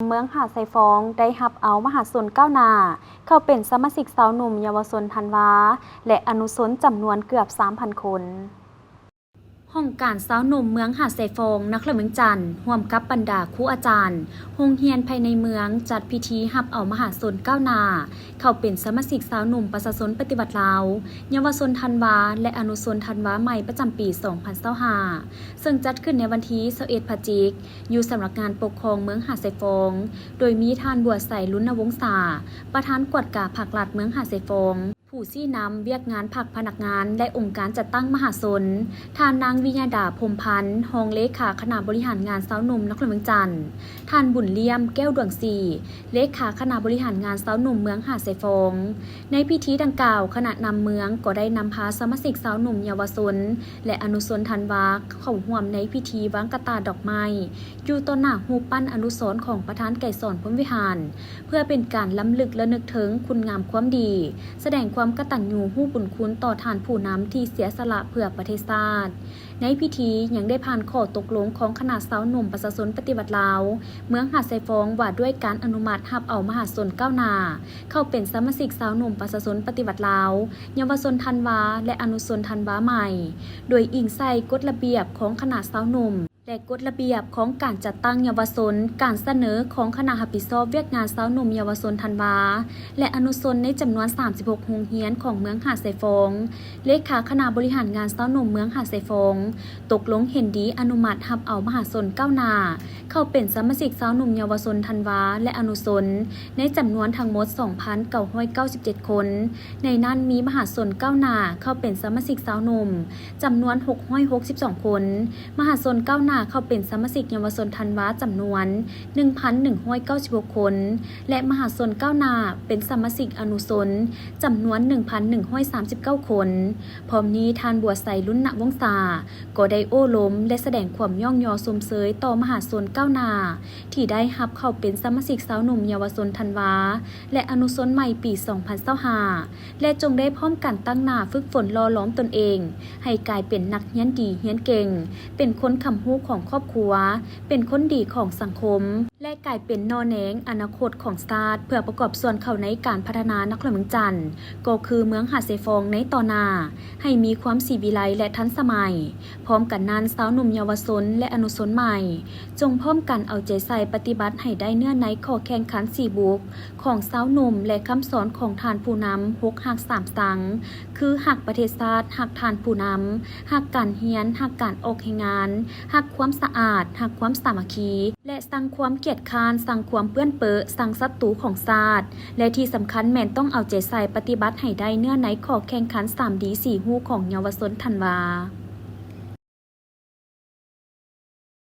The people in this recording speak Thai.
เมืองหาดไซฟองได้รับเอามหาชนก้าวหน้าเข้าเป็นสมาชิกสาวหนุ่มเยาวชนธันวาและอนุชนจำนวนเกือบ 3,000 คนห้องการสาวหนุ่มเมืองหาดไซฟองนครเมืองจันทร์ร่วมกับบรรดาครูอาจารย์โรงเรียนภายในเมืองจัดพิธีรับเอามหาชนก้าวหน้าเข้าเป็นสมาชิกสาวหนุ่มประชาชนปฏิบัติลาวเยาวชนธันวาและอนุชนธันวาใหม่ประจำปี 2025 ซึ่งจัดขึ้นในวันที่ 21 พฤศจิกายน อยู่สำนักงานปกครองเมืองหาดไซฟองโดยมีท่านบัวใสลุณวงศาประธานกวดกาภาครัฐเมืองหาดไซฟองผู้ชี้นำเวียกงานภาคพนักงานและองค์การจัดตั้งมหาชนท่านนางวิญญาดาพรหมพันธ์รองเลขาคณะบริหารงานสาวหนุ่มนครเมืองจันทร์ท่านบุญเลี่ยมแก้วดวงศรีเลขาคณะบริหารงานสาวหนุ่มเมืองหาดไซฟองในพิธีดังกล่าวคณะนำเมืองก็ได้นำพาสมาชิกสาวหนุ่มเยาวชนและอนุชนธันวาเข้าร่วมในพิธีวางกระตาดอกไม้อยู่ต้นหน้ารูปปั้นอนุสรณ์ของประธานไกรสอนพรหมวิหารเพื่อเป็นการล้ำลึกและนึกถึงคุณงามความดีแสดงความกตัญญูผู้บุญคุณต่อทานผู้นำที่เสียสละเพื่อประเทศชาติในพิธียังได้ผ่านข้อตกลงของคณะสาวหนุ่มประชาชนปฏิบัติลาวเมืองหาดไซฟองว่าด้วยการอนุมัติรับเอามหาชนก้าวหน้าเข้าเป็นสมาชิกสาวหนุ่มประชาชนปฏิบัติลาวเยาวชนธันวาและอนุชนธันวาใหม่โดยอิงใส่กฎระเบียบของคณะสาวหนุ่มและกฎระเบียบของการจัดตั้งเยาวชนการเสนอของคณะรับผิดชอบเวียกงานสาวหนุ่มเยาวชนธันวาและอนุชนในจำนวน 36 โรงเรียนของเมืองหาดไซฟองเลขาคณะบริหารงานสาวหนุ่มเมืองหาดไซฟองตกลงเห็นดีอนุมัติรับเอามหาชนก้าวหน้าเข้าเป็นสมาชิกสาวหนุ่มเยาวชนธันวาและอนุชนในจำนวนทั้งหมด 2,997 คนในนั้นมีมหาชนก้าวหน้าเข้าเป็นสมาชิกสาวหนุ่มจำนวน 662 คนมหาชนก้าวหน้าเข้าเป็นสมาชิกเยาวชนธันวาจำนวน 1,196 คนและมหาชนก้าวหน้าเป็นสมาชิกอนุชนจำนวน 1,139 คนพร้อมนี้ท่านบัวใสลุณวงศาก็ได้โอ้ล้มและแสดงความย่องยอสมเสยต่อมหาชนก้าวหน้าที่ได้รับเข้าเป็นสมาชิกสาวหนุ่มเยาวชนธันวาและอนุชนใหม่ปี 2025 และจงได้พร้อมกันตั้งหน้าฝึกฝนหล่อหลอมตนเองให้กลายเป็นนักเรียนดีเรียนเก่งเป็นคนคำฮู้ของครอบครัวเป็นคนดีของสังคมและกลายเป็นนอแหนงอนาคตของชาติเพื่อประกอบส่วนเข้าในการพัฒนานครเมืองจันทร์ก็คือเมืองหาดไซฟองในต่อหน้าให้มีความสีวิไลและทันสมัยพร้อมกันนั้นสาวหนุ่มเยาวชนและอนุชนใหม่จงพร้อมกันเอาใจใส่ปฏิบัติให้ได้เนื้อในข้อแข่งขัน4บุกของสาวหนุ่มและคำสอนของทานผู้นำ6หัก3สังคือหักประเทศชาติหักทานผู้นำหักการเฮียนหักการออกแห่งงานหักความสะอาดหักความสามัคคีและสั่งความเกียจคร้านสั่งความเปื้อนเปื้อสั่งศัตรูของชาติและที่สำคัญแม่นต้องเอาใจใส่ปฏิบัติให้ได้เนื้อในข้อแข่งขัน3ดี4ฮู้ของเยาวชนธันวา